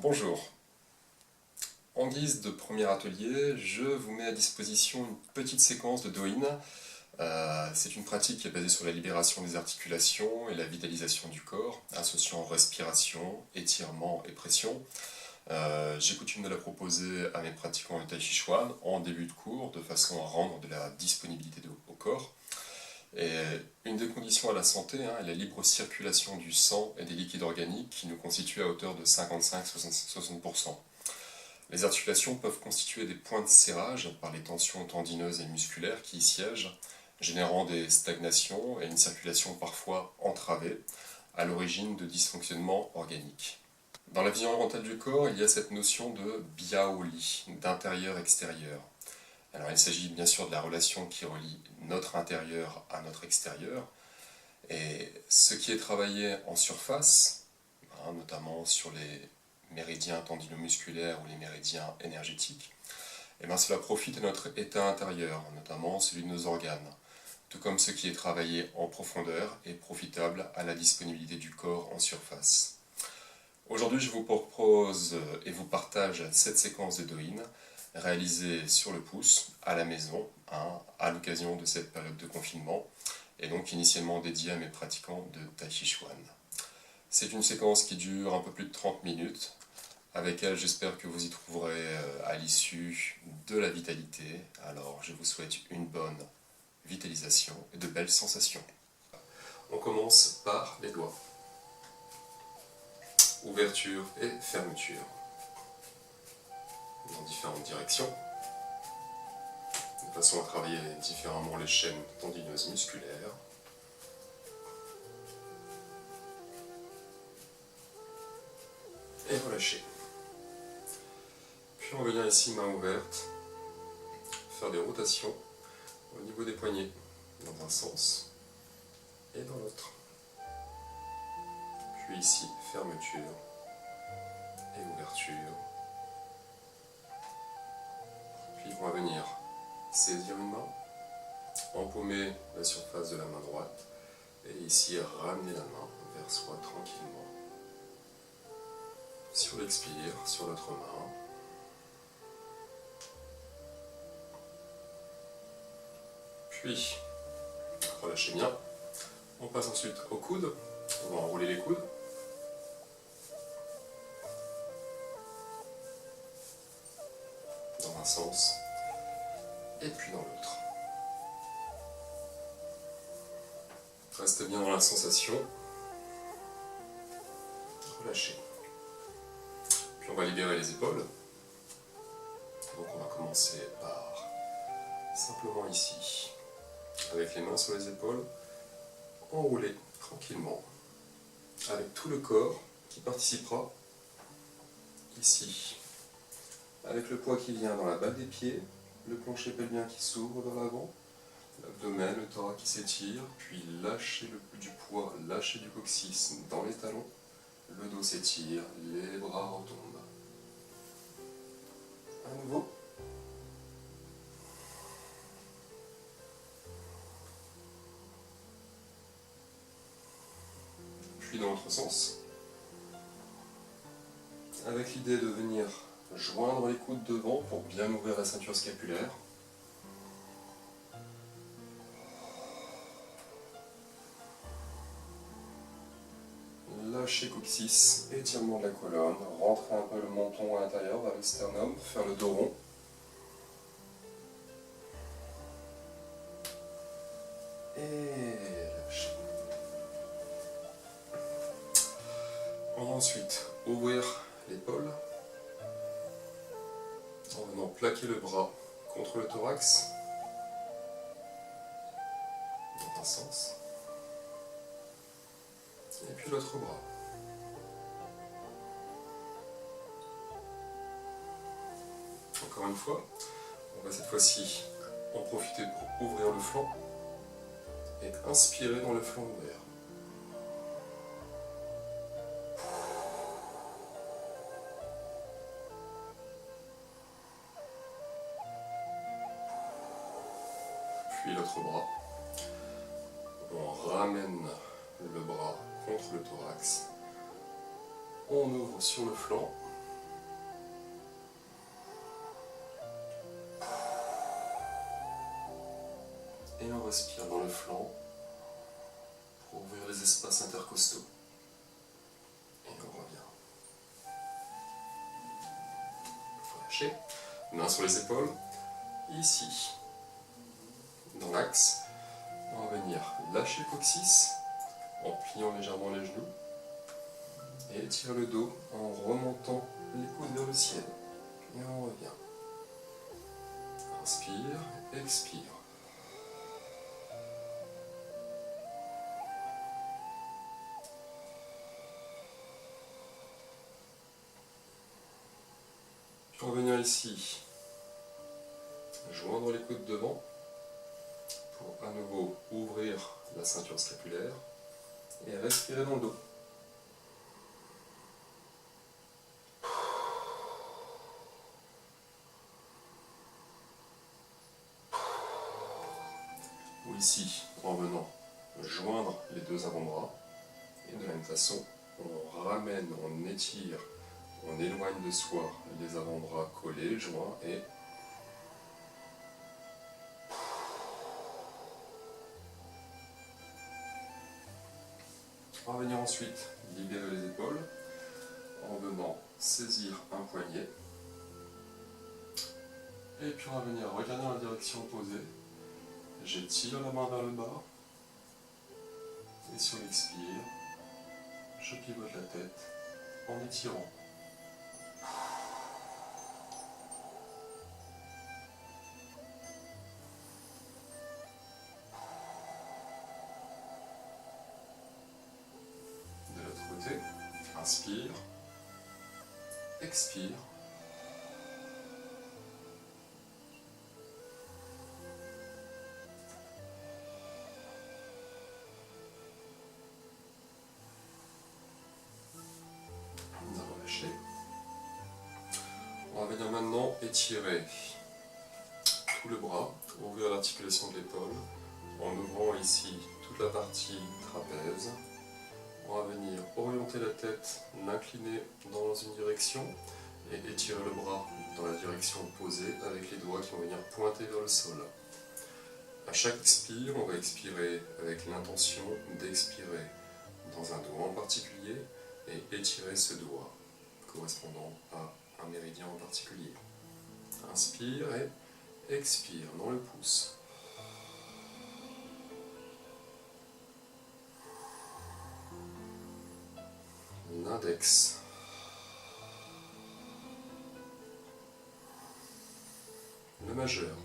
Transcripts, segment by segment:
Bonjour. En guise de premier atelier, je vous mets à disposition une petite séquence de Do-in. C'est une pratique qui est basée sur la libération des articulations et la vitalisation du corps, associant respiration, étirement et pression. J'ai coutume de la proposer à mes pratiquants de Tai Chi Chuan en début de cours, de façon à rendre de la disponibilité au corps. Et une des conditions à la santé est la libre circulation du sang et des liquides organiques qui nous constituent à hauteur de 55-60%. Les articulations peuvent constituer des points de serrage par les tensions tendineuses et musculaires qui y siègent, générant des stagnations et une circulation parfois entravée, à l'origine de dysfonctionnements organiques. Dans la vision orientale du corps, il y a cette notion de biao-li, d'intérieur-extérieur. Alors il s'agit bien sûr de la relation qui relie notre intérieur à notre extérieur, et ce qui est travaillé en surface, notamment sur les méridiens tendinomusculaires ou les méridiens énergétiques, et cela profite à notre état intérieur, notamment celui de nos organes, tout comme ce qui est travaillé en profondeur est profitable à la disponibilité du corps en surface. Aujourd'hui, je vous propose et vous partage cette séquence de Do-in réalisée sur le pouce, à la maison, à l'occasion de cette période de confinement, et donc initialement dédiée à mes pratiquants de Tai Chi Chuan. C'est une séquence qui dure un peu plus de 30 minutes, avec elle j'espère que vous y trouverez à l'issue de la vitalité. Alors je vous souhaite une bonne vitalisation et de belles sensations. On commence par les doigts. Ouverture et fermeture dans différentes directions, de façon à travailler différemment les chaînes tendineuses musculaires. Et relâcher. Puis on revient ici, main ouverte, faire des rotations au niveau des poignets, dans un sens et dans l'autre. Puis ici, fermeture et ouverture. Puis on va venir saisir une main, empaumer la surface de la main droite et ici ramener la main vers soi tranquillement. Sur l'expire, sur l'autre main. Puis, relâchez bien. On passe ensuite au coude. On va enrouler les coudes. Dans un sens. Et puis dans l'autre. Restez bien dans la sensation. Relâchez. Puis on va libérer les épaules. Donc on va commencer par simplement ici, avec les mains sur les épaules, enrouler tranquillement, avec tout le corps qui participera ici, avec le poids qui vient dans la balle des pieds, le plancher pelvien qui s'ouvre vers l'avant, l'abdomen, le thorax qui s'étire, puis lâchez du poids, lâchez du coccyx dans les talons, le dos s'étire, les bras retombent. À nouveau. Puis dans l'autre sens, avec l'idée de venir joindre les coudes devant pour bien ouvrir la ceinture scapulaire. Lâchez coccyx, étirement de la colonne, rentrez un peu le menton à l'intérieur vers le sternum, faire le dos rond. Et lâchez. On va ensuite ouvrir l'épaule en venant plaquer le bras contre le thorax dans un sens et puis l'autre bras. Encore une fois, on va cette fois-ci en profiter pour ouvrir le flanc et inspirer dans le flanc ouvert. Puis l'autre bras. On ramène le bras contre le thorax. On ouvre sur le flanc Et on respire dans le flanc pour ouvrir les espaces intercostaux. Et on revient. Relâchez. Mains sur les épaules. Ici, dans l'axe, on va venir lâcher le coccyx en pliant légèrement les genoux et étirer le dos en remontant les coudes vers le ciel. Et on revient. Inspire, expire. Puis on va venir ici, joindre les coudes devant pour à nouveau ouvrir la ceinture scapulaire et respirer dans le dos. Ou ici, en venant joindre les deux avant-bras, et de la même façon, on ramène, on étire, on éloigne de soi les avant-bras collés, joints, et on va venir ensuite libérer les épaules en venant saisir un poignet. Et puis on va venir regarder dans la direction opposée. J'étire la main vers le bas. Et sur l'expire, je pivote la tête en étirant. De l'autre côté, inspire, expire. On va venir maintenant étirer tout le bras, ouvrir l'articulation de l'épaule, en ouvrant ici toute la partie trapèze. On va venir orienter la tête, l'incliner dans une direction et étirer le bras dans la direction opposée avec les doigts qui vont venir pointer vers le sol. À chaque expire, on va expirer avec l'intention d'expirer dans un doigt en particulier et étirer ce doigt correspondant à un méridien en particulier. Inspire et expire dans le pouce. L'index. Le majeur.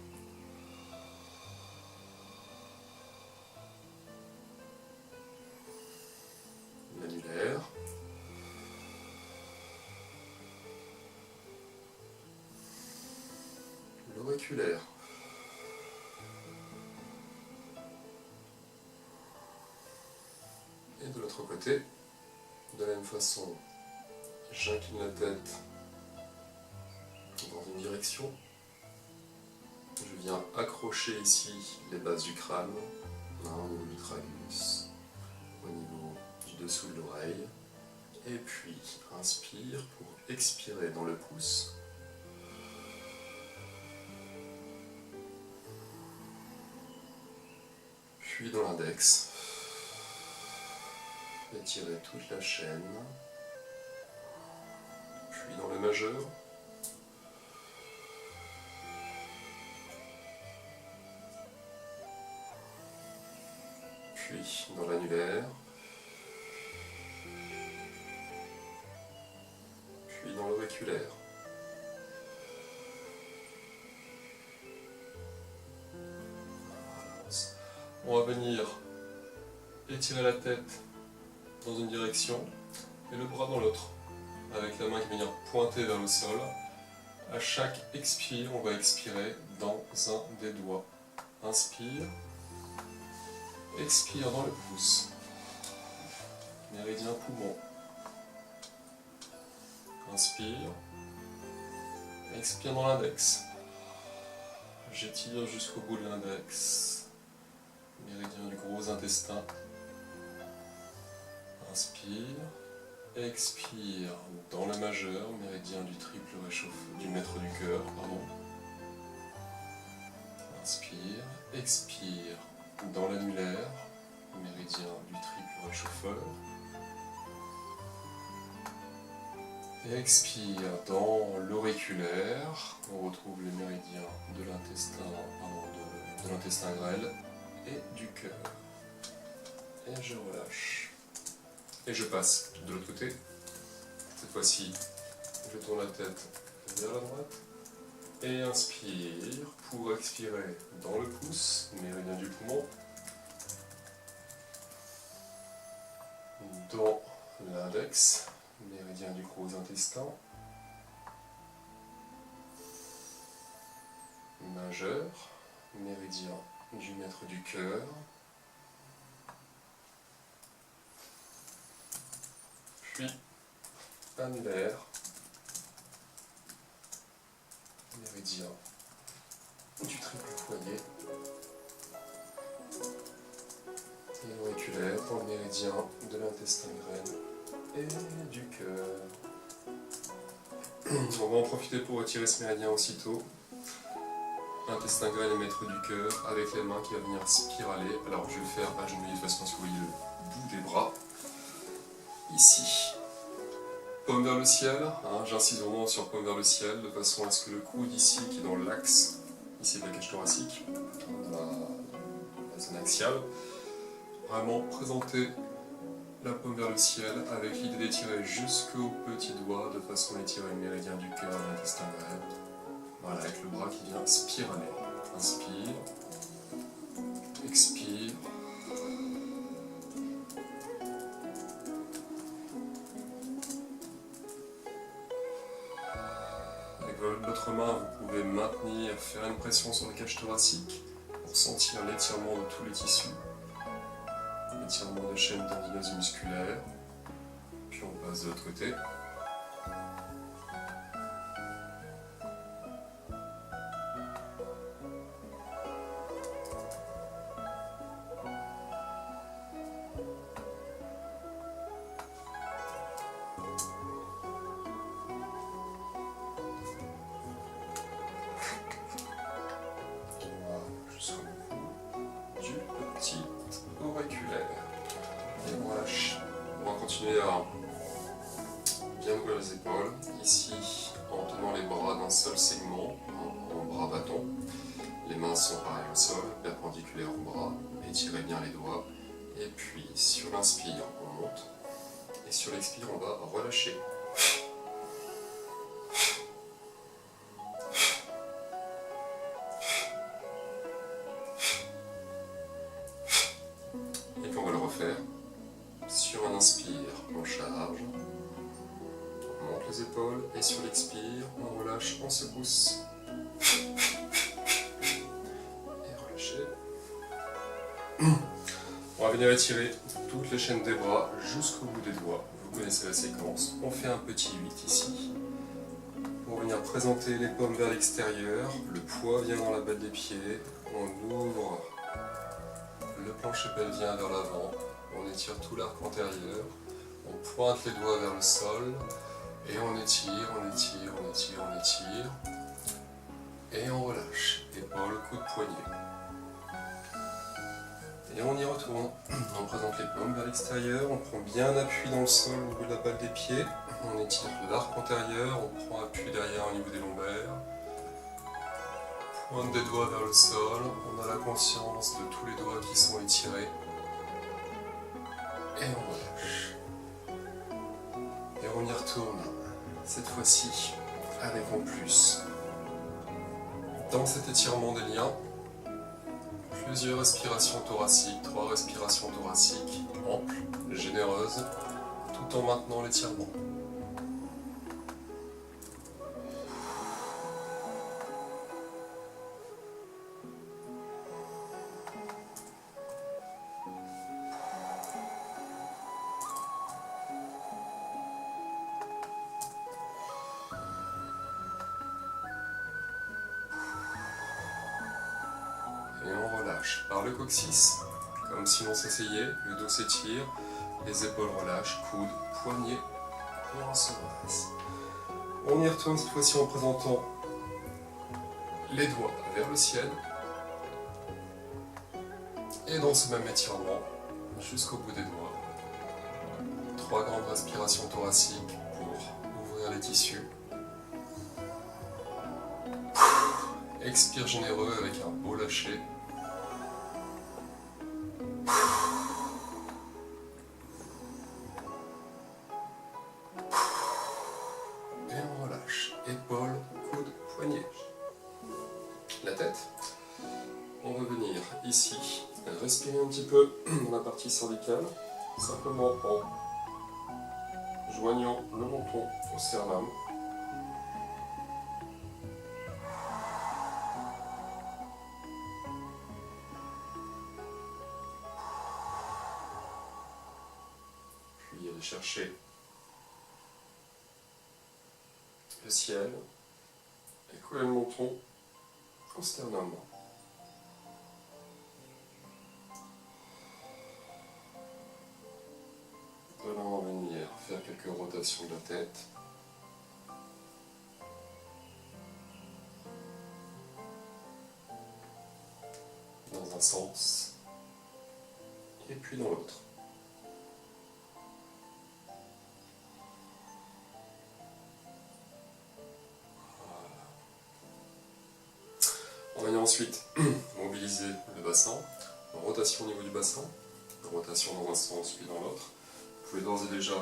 L'annulaire. L'auriculaire. Et de l'autre côté, de la même façon, j'incline la tête dans une direction. Je viens accrocher ici les bases du crâne, au niveau du tragus, au niveau du dessous de l'oreille. Et puis, inspire pour expirer dans le pouce. Puis dans l'index. Étirer toute la chaîne. Puis dans le majeur. Puis dans l'annulaire. Puis dans l'auriculaire. On va venir étirer la tête dans une direction et le bras dans l'autre, avec la main qui va venir pointer vers le sol. À chaque expire, on va expirer dans un des doigts. Inspire, expire dans le pouce, méridien poumon. Inspire, expire dans l'index. J'étire jusqu'au bout de l'index, méridien du gros intestin. Inspire, expire dans le majeur, méridien du triple réchauffement, du maître du cœur, pardon. Inspire, expire dans l'annulaire, méridien du triple réchauffeur. Et expire dans l'auriculaire. On retrouve les méridiens de l'intestin grêle et du cœur. Et je relâche. Et je passe de l'autre côté. Cette fois-ci, je tourne la tête vers la droite. Et inspire pour expirer dans le pouce, méridien du poumon. Dans l'index, méridien du gros intestin. Majeur, méridien du maître du cœur. Puis annulaire, méridien du triple poignet. Et auriculaire pour le méridien de l'intestin grêle et du cœur. On va en profiter pour retirer ce méridien aussitôt. Intestin grêle et maître du cœur avec les mains qui va venir spiraler. Alors je vais le faire agenouillé de façon à ce que vous voyez le bout des bras. Ici. Paume vers le ciel, hein, j'insiste vraiment sur paume vers le ciel de façon à ce que le coude ici qui est dans l'axe, ici de la cage thoracique, la zone axiale, vraiment présenter la paume vers le ciel avec l'idée d'étirer jusqu'au petit doigt de façon à étirer le méridien du cœur et l'intestin grêle. Voilà, avec le bras qui vient spiraler. Inspire, expire. Avec l'autre main, vous pouvez maintenir, faire une pression sur la cage thoracique pour sentir l'étirement de tous les tissus, l'étirement des chaînes tendineuses et musculaires. Puis on passe de l'autre côté. Et on relâche. On va continuer à bien ouvrir les épaules, ici en tenant les bras d'un seul segment, en bras bâton. Les mains sont pareilles au sol, perpendiculaires aux bras, étirez bien les doigts. Et puis sur l'inspire, on monte, et sur l'expire, on va relâcher. Et puis on va le refaire. Sur un inspire, on charge, on monte les épaules, et sur l'expire, on relâche, on secousse. Et relâcher. On va venir étirer toutes les chaînes des bras jusqu'au bout des doigts. Vous connaissez la séquence. On fait un petit 8 ici. Pour venir présenter les paumes vers l'extérieur, le poids vient dans la balle des pieds, on ouvre le plancher pelvien vers l'avant. On étire tout l'arc antérieur, on pointe les doigts vers le sol, et on étire, on étire, on étire, on étire, et on relâche, épaule, coude, poignet. Et on y retourne, on présente les paumes vers l'extérieur, on prend bien appui dans le sol au niveau de la balle des pieds, on étire l'arc antérieur, on prend appui derrière au niveau des lombaires, pointe des doigts vers le sol, on a la conscience de tous les doigts qui sont étirés, et on relâche. Et on y retourne, cette fois-ci, avec en plus, dans cet étirement des liens, plusieurs respirations thoraciques, 3 respirations thoraciques, amples, généreuses, tout en maintenant l'étirement. Et on relâche par le coccyx, comme si on s'asseyait, le dos s'étire, les épaules relâchent, coudes, poignets, et on se redresse. On y retourne cette fois-ci en présentant les doigts vers le ciel, Et dans ce même étirement, jusqu'au bout des doigts, 3 grandes respirations thoraciques pour ouvrir les tissus. Expire généreux avec un beau lâcher. Et on relâche. Épaules, coudes, poignets. La tête. On va venir ici, respirer un petit peu dans la partie cervicale, simplement en joignant le menton au sternum. Puis aller chercher le ciel et coller le menton au sternum. De là, on va venir faire quelques rotations de la tête. Dans un sens et puis dans l'autre. On va venir ensuite mobiliser le bassin, rotation au niveau du bassin, rotation dans un sens puis dans l'autre. Vous pouvez d'ores et déjà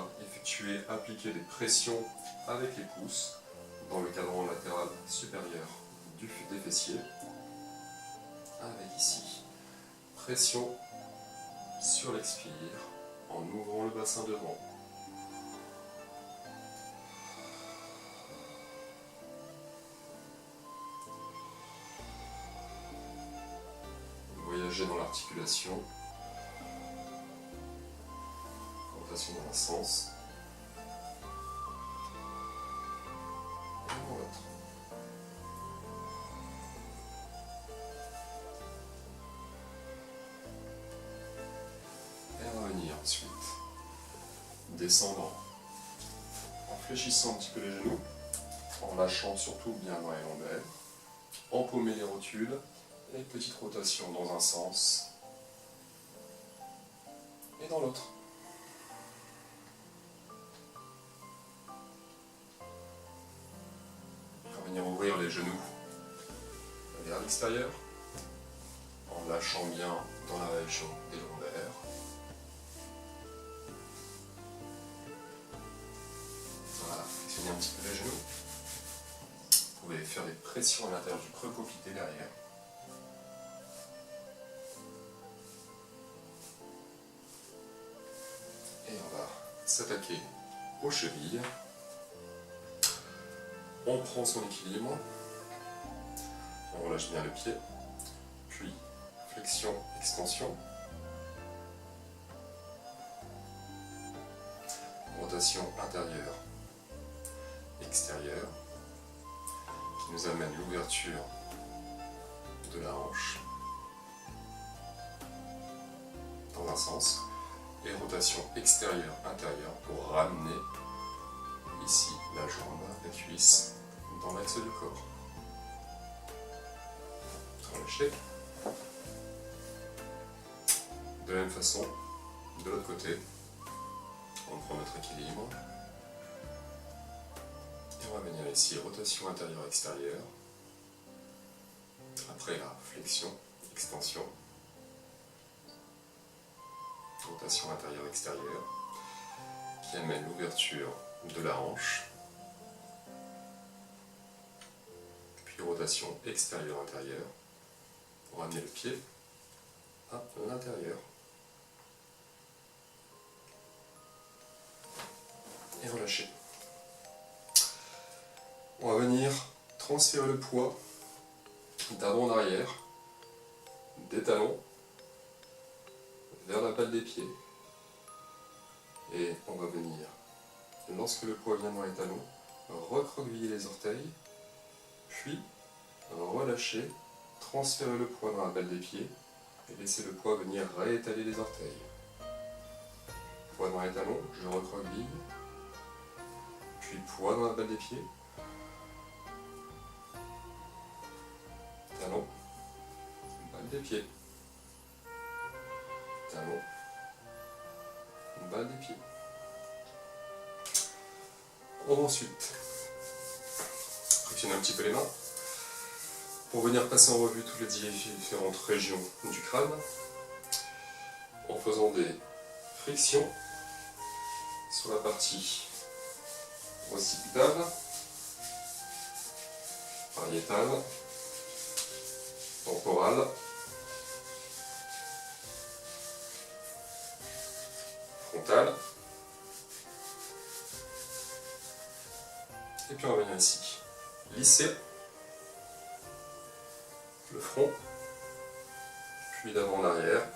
appliquer des pressions avec les pouces dans le cadran latéral supérieur des fessiers. Avec ici, pression sur l'expire en ouvrant le bassin devant. Voyager dans l'articulation. Rotation dans un sens. Et dans l'autre. Et on va venir ensuite descendre en fléchissant un petit peu les genoux, en lâchant surtout bien dans les lombaires, empaumer les rotules et petite rotation dans un sens et dans l'autre. On va venir ouvrir les genoux vers l'extérieur en lâchant bien dans la région des lombaires. Voilà, flexionner un petit peu les genoux. Vous pouvez faire des pressions à l'intérieur du creux poplité derrière. Et on va s'attaquer aux chevilles. On prend son équilibre. On relâche bien le pied. Puis flexion, extension. Rotation intérieure, extérieure, qui nous amène l'ouverture de la hanche dans un sens, et rotation extérieure, intérieure pour ramener ici la jambe, la cuisse dans l'axe du corps. Relâchez. De la même façon, de l'autre côté, on prend notre équilibre. Et on va venir ici, rotation intérieure-extérieure. Après la flexion, extension. Rotation intérieure-extérieure, qui amène l'ouverture de la hanche. Puis rotation extérieure-intérieure, pour amener le pied à l'intérieur. Et relâcher. On va venir transférer le poids d'avant en arrière, des talons vers la balle des pieds. Et on va venir, lorsque le poids vient dans les talons, recroqueviller les orteils, puis relâcher, transférer le poids dans la balle des pieds et laisser le poids venir réétaler les orteils. Poids dans les talons, je recroqueville, puis poids dans la balle des pieds, talon, balle des pieds. talon, bas des pieds. Ensuite, frictionnez un petit peu les mains pour venir passer en revue toutes les différentes régions du crâne en faisant des frictions sur la partie occipitale, pariétale, temporale, frontale. Et puis on va venir ici, lisser le front, puis d'avant en arrière.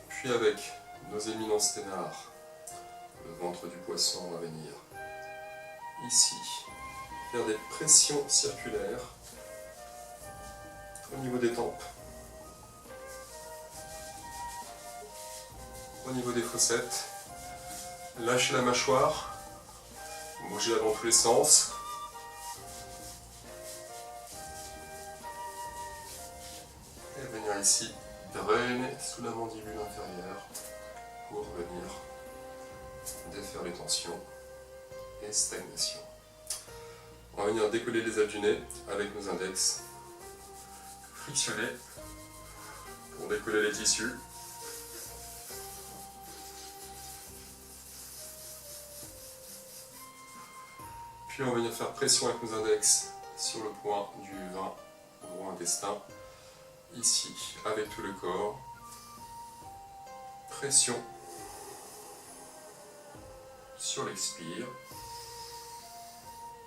Puis avec nos éminences ténards, le ventre du poisson, on va venir ici faire des pressions circulaires au niveau des tempes, au niveau des fossettes. Lâchez la mâchoire, bougez dans tous les sens. Et venir ici drainer sous la mandibule inférieure pour venir défaire les tensions et stagnation. On va venir décoller les ailes du nez avec nos index, frictionner pour décoller les tissus. Puis on va venir faire pression avec nos index sur le point du 20 gros intestin, ici avec tout le corps. Pression sur l'expire.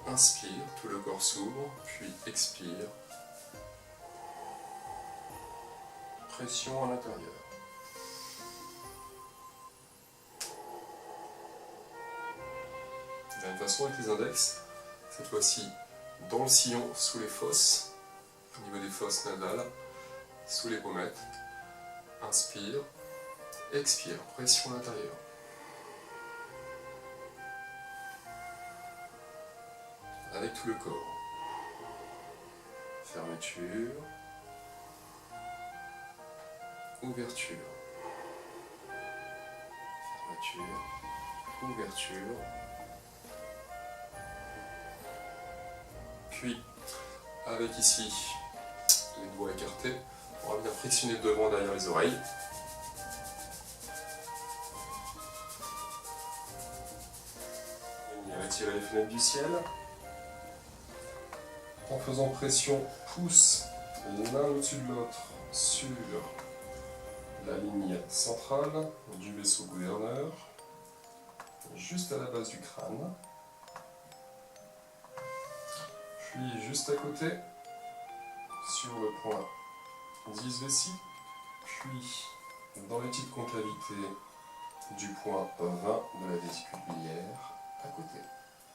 Inspire, tout le corps s'ouvre, puis expire. Pression à l'intérieur. De la même façon avec les index, cette fois-ci dans le sillon, sous les fosses, au niveau des fosses nasales, sous les pommettes. Inspire, expire, pression à l'intérieur. Avec tout le corps. Fermeture, ouverture, fermeture, ouverture. Puis, avec ici les doigts écartés, on va venir frictionner devant derrière les oreilles. On va venir étirer les fenêtres du ciel. En faisant pression, pousse l'un au-dessus de l'autre sur la ligne centrale du vaisseau gouverneur, juste à la base du crâne. Puis juste à côté, sur le point 10 vessie, puis dans les petites concavités du point 20 de la vésicule biliaire, à côté.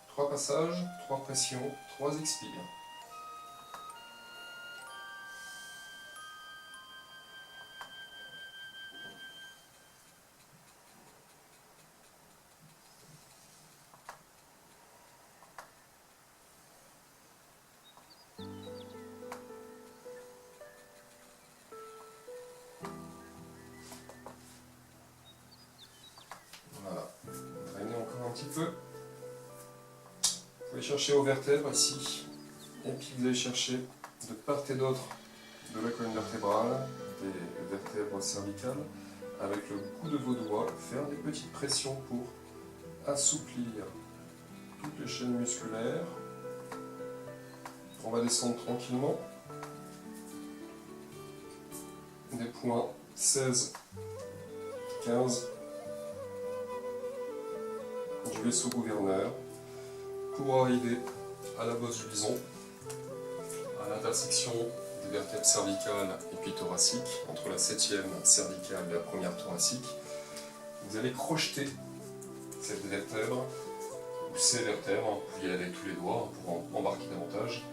3 passages, 3 pressions, 3 expires. Petit peu. Vous pouvez chercher aux vertèbres ici, et puis vous allez chercher de part et d'autre de la colonne vertébrale, des vertèbres cervicales, avec le bout de vos doigts, faire des petites pressions pour assouplir toutes les chaînes musculaires. On va descendre tranquillement. Des points 16, 15, du vaisseau gouverneur pour arriver à la bosse du bison, à l'intersection des vertèbres cervicales et puis thoraciques, entre la 7e cervicale et la première thoracique. Vous allez crocheter cette vertèbre, ou ces vertèbres, vous pouvez y aller avec tous les doigts pour en embarquer davantage.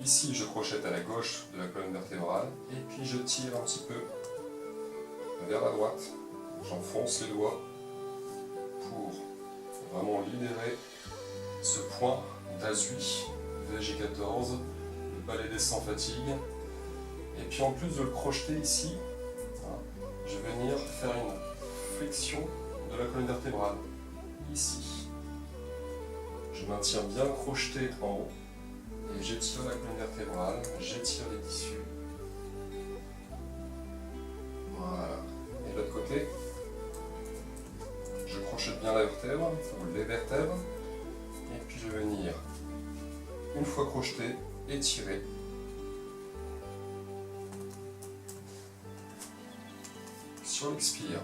Ici, je crochette à la gauche de la colonne vertébrale, et puis je tire un petit peu vers la droite. J'enfonce les doigts pour vraiment libérer ce point d'Azui, VG14, le palais des sans fatigue. Et puis en plus de le crocheter ici, voilà, je vais venir faire une flexion de la colonne vertébrale, ici. Je maintiens bien crocheté en haut, et j'étire la colonne vertébrale, j'étire les tissus. Voilà. Et de l'autre côté, je crochette bien la vertèbre, ou les vertèbres, et puis je vais venir, une fois crocheté, étirer. Sur l'expire.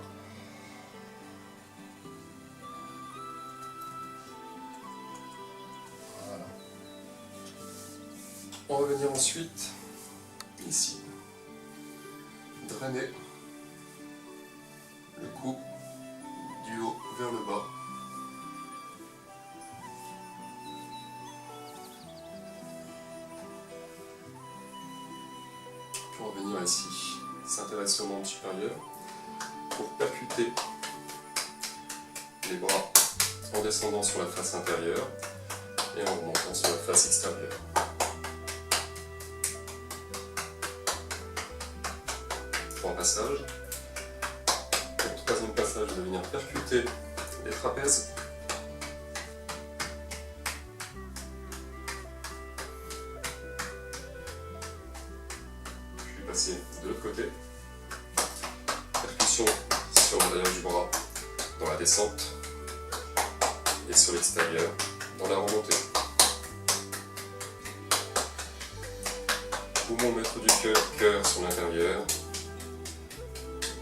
Voilà. On va venir ensuite, ici, drainer le cou du haut vers le bas. Puis on va venir ici, s'intéresser au membre supérieur pour percuter les bras en descendant sur la face intérieure et en remontant sur la face extérieure. Trois passages. Pour le troisième passage, je vais venir percuter les trapèzes. Puis passer de l'autre côté. Percussion sur l'intérieur du bras dans la descente et sur l'extérieur dans la remontée. Poumon maître du cœur, cœur sur l'intérieur.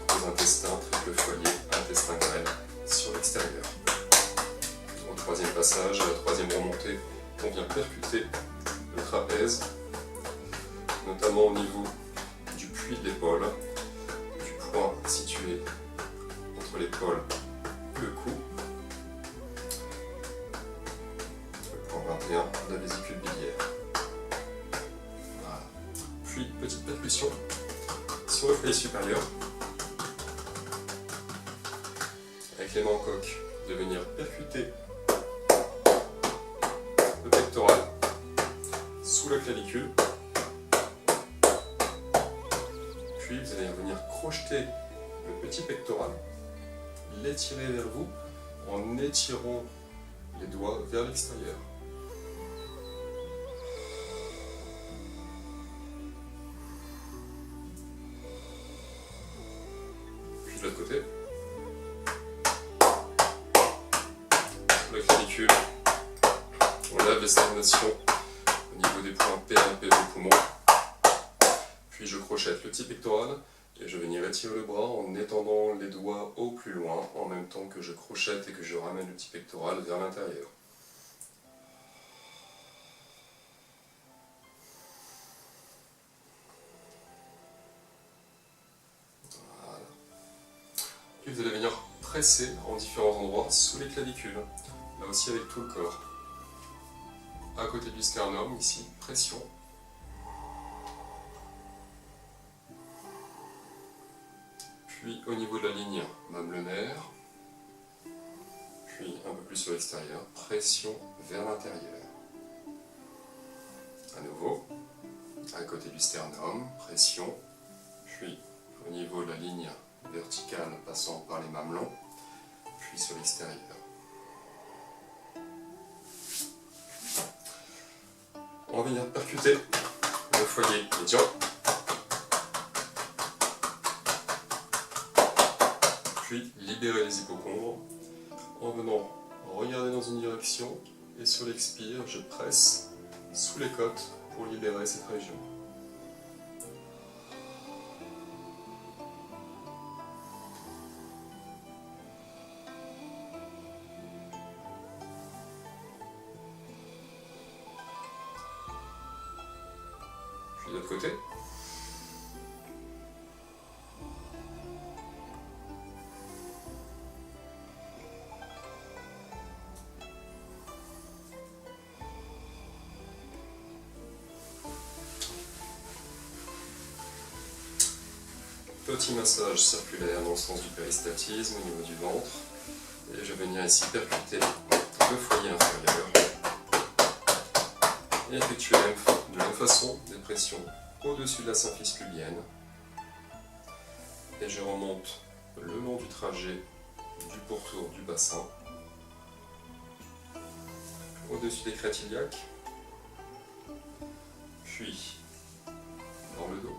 Gros intestin, triple foyer, intestin grêle sur l'extérieur. Au troisième passage, à la troisième remontée, on vient percuter le trapèze, notamment au niveau du puits de l'épaule, du point situé entre l'épaule et le cou, le point 21 de la vésicule biliaire. Voilà. Puis, petite percussion sur le foyer supérieur, avec les mains en coque, de venir percuter le pectoral sous la clavicule. Puis vous allez venir crocheter le petit pectoral, l'étirer vers vous en étirant les doigts vers l'extérieur. Puis de l'autre côté. La clavicule, on lève les stagnations au niveau des points P1 et P2 du poumon, puis je crochette le petit pectoral et je vais venir étirer le bras en étendant les doigts au plus loin en même temps que je crochette et que je ramène le petit pectoral vers l'intérieur. Voilà. Puis vous allez venir presser en différents endroits sous les clavicules, là aussi avec tout le corps. À côté du sternum, ici, pression. Puis au niveau de la ligne mamelonnaire, puis un peu plus sur l'extérieur, pression vers l'intérieur. À nouveau, à côté du sternum, pression, puis au niveau de la ligne verticale passant par les mamelons, puis sur l'extérieur. On va venir percuter le foyer médian. Puis libérer les hypochondres en venant regarder dans une direction et sur l'expire, je presse sous les côtes pour libérer cette région. Puis de l'autre côté. Petit massage circulaire dans le sens du péristaltisme au niveau du ventre. Et je vais venir ici percuter le foyer inférieur. Et effectuer de la même façon des pressions au-dessus de la symphyse pubienne. Et je remonte le long du trajet du pourtour du bassin, au-dessus des crêtes iliaques, puis dans le dos.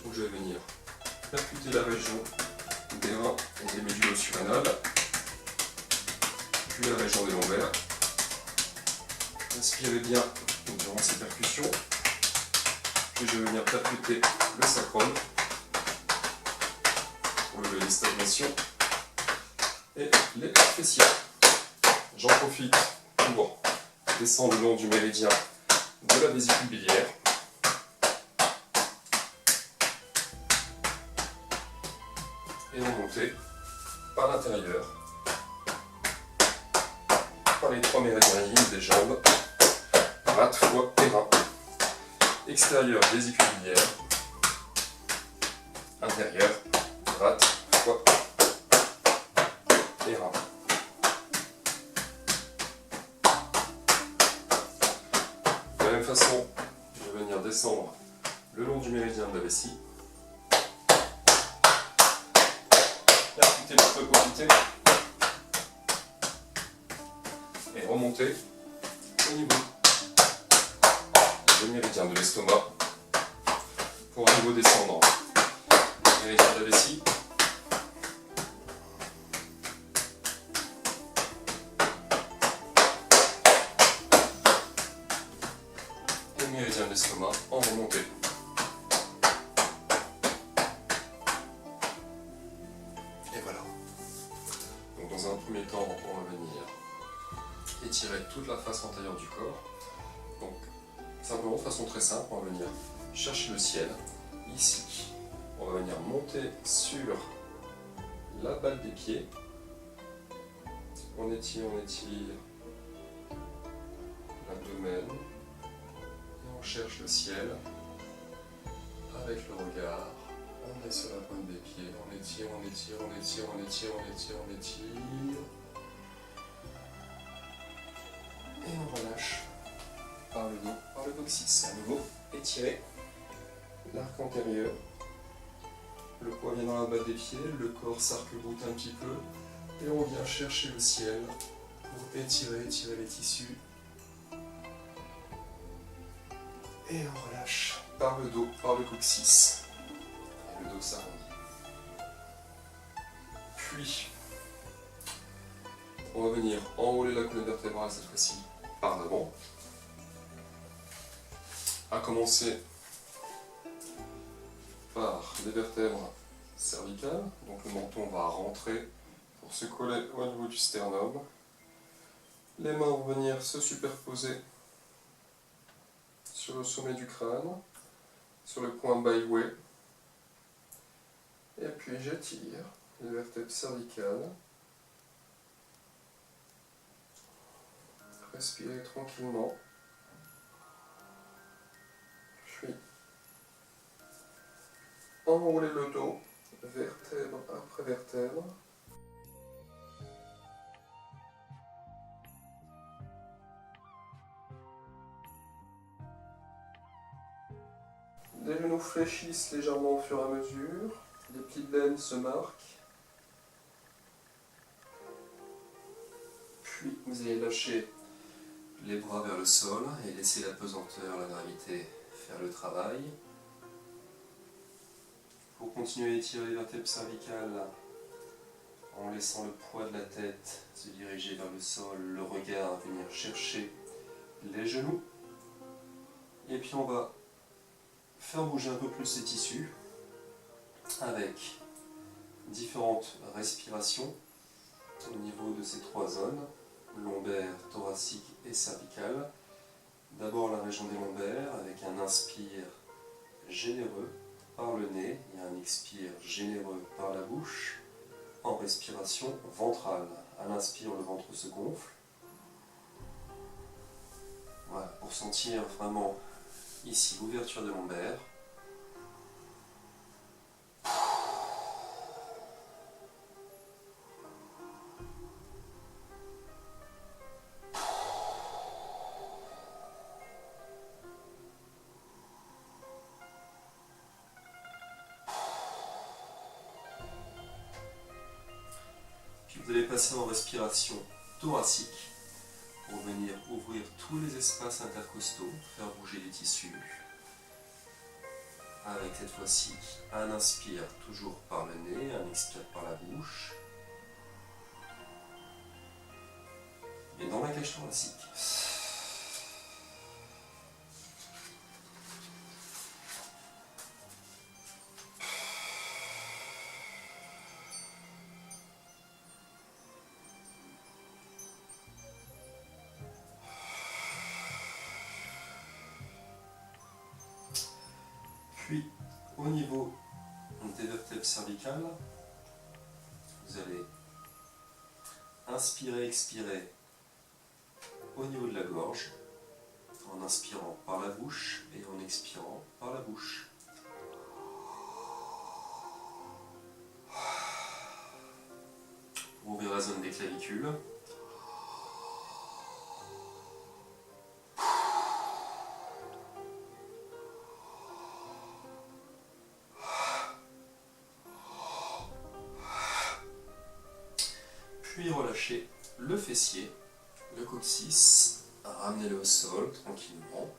Donc je vais venir percuter la région des reins et des médulo-surrénales, puis la région des lombaires. Inspirez bien durant ces percussions, puis je vais venir percuter le sacrum pour lever les stagnations et les fessiers. J'en profite pour descendre le long du méridien de la vésicule biliaire. Et remonter par l'intérieur, par les trois méridiens lignes des jambes, rate, foie et rein. Extérieur, vésicule biliaire. Intérieur, rate, foie et rein. De la même façon, je vais venir descendre le long du méridien de la vessie. Percuter le feu profiter et remonter au niveau du méridien de l'estomac pour à nouveau descendre le méridien de la vessie. Et le méridien de l'estomac en remontée. Et voilà. Donc dans un premier temps, on va venir étirer toute la face antérieure du corps. Donc simplement de façon très simple, on va venir chercher le ciel. Ici, on va venir monter sur la balle des pieds. On étire l'abdomen. Et on cherche le ciel avec le regard. On est sur la pointe des pieds, on étire. Et on relâche par le dos, par le coccyx. À nouveau, étirer l'arc antérieur. Le poids vient dans la base des pieds, le corps s'arc-boute un petit peu. Et on vient chercher le ciel pour étirer les tissus. Et on relâche par le dos, par le coccyx. Et le dos s'arrondit. Puis, on va venir enrouler la colonne vertébrale cette fois-ci par l'avant. À commencer par les vertèbres cervicales. Donc le menton va rentrer pour se coller au niveau du sternum. Les mains vont venir se superposer sur le sommet du crâne, sur le point byway. Et puis j'étire les vertèbres cervicales. Respirez tranquillement. Puis enrouler le dos, vertèbre après vertèbre. Les genoux fléchissent légèrement au fur et à mesure. Les plis de laine se marquent. Puis vous allez lâcher les bras vers le sol et laisser la pesanteur, la gravité faire le travail. Pour continuer à étirer les vertèbres cervicales en laissant le poids de la tête se diriger vers le sol, le regard venir chercher les genoux. Et puis on va faire bouger un peu plus ces tissus avec différentes respirations au niveau de ces trois zones, lombaire, thoracique et cervicale. D'abord la région des lombaires avec un inspire généreux par le nez et un expire généreux par la bouche en respiration ventrale. À l'inspire, le ventre se gonfle. Voilà, pour sentir vraiment ici l'ouverture des lombaires. Vous allez passer en respiration thoracique pour venir ouvrir tous les espaces intercostaux, faire bouger les tissus. Avec cette fois-ci un inspire toujours par le nez, un expire par la bouche. Et dans la cage thoracique. Puis, au niveau des vertèbres cervicales, vous allez inspirer, expirer au niveau de la gorge, en inspirant par la bouche et en expirant par la bouche. Pour ouvrir la zone des clavicules. Puis relâchez le fessier, le coccyx, ramenez-le au sol tranquillement.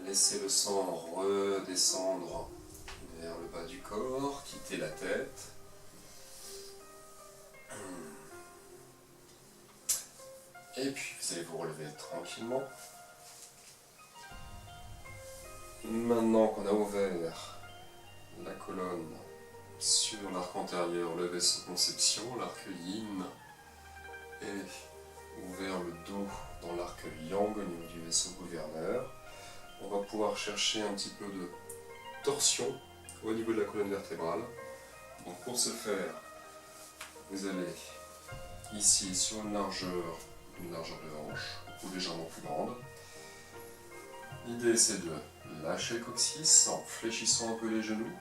Laissez le sang redescendre vers le bas du corps, quittez la tête. Et puis vous allez vous relever tranquillement. Maintenant qu'on a ouvert la colonne sur l'arc antérieur, le vaisseau conception, l'arc yin, et ouvert le dos dans l'arc yang au niveau du vaisseau gouverneur, on va pouvoir chercher un petit peu de torsion au niveau de la colonne vertébrale. Donc pour ce faire, vous allez ici sur une largeur de hanche, ou légèrement plus grande. L'idée c'est de lâcher le coccyx en fléchissant un peu les genoux.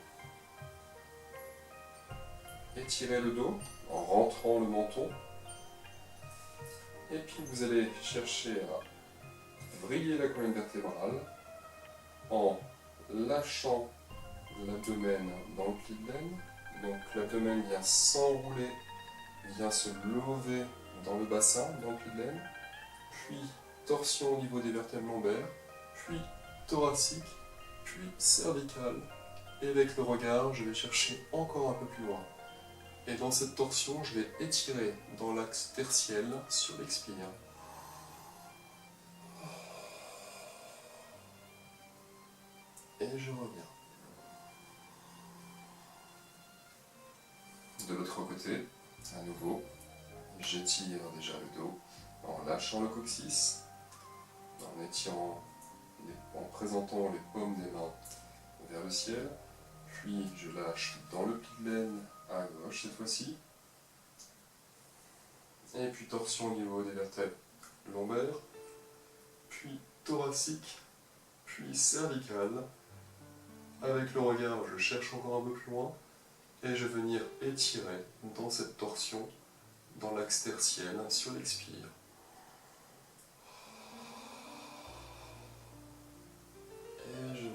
Étirez le dos en rentrant le menton. Et puis vous allez chercher à vriller la colonne vertébrale en lâchant l'abdomen dans le pli de laine. Donc l'abdomen vient s'enrouler, vient se lever dans le bassin, dans le pli de laine. Puis torsion au niveau des vertèbres lombaires, puis thoracique, puis cervicale. Et avec le regard, je vais chercher encore un peu plus loin. Et dans cette torsion, je vais étirer dans l'axe tertiel sur l'expire. Et je reviens. De l'autre côté, à nouveau, j'étire déjà le dos en lâchant le coccyx, en étirant, en présentant les paumes des mains vers le ciel. Puis je lâche dans le pli de laine à gauche cette fois-ci. Et puis torsion au niveau des vertèbres lombaires, puis thoracique, puis cervicale. Avec le regard, je cherche encore un peu plus loin et je vais venir étirer dans cette torsion, dans l'axe tertiel, sur l'expire. Et je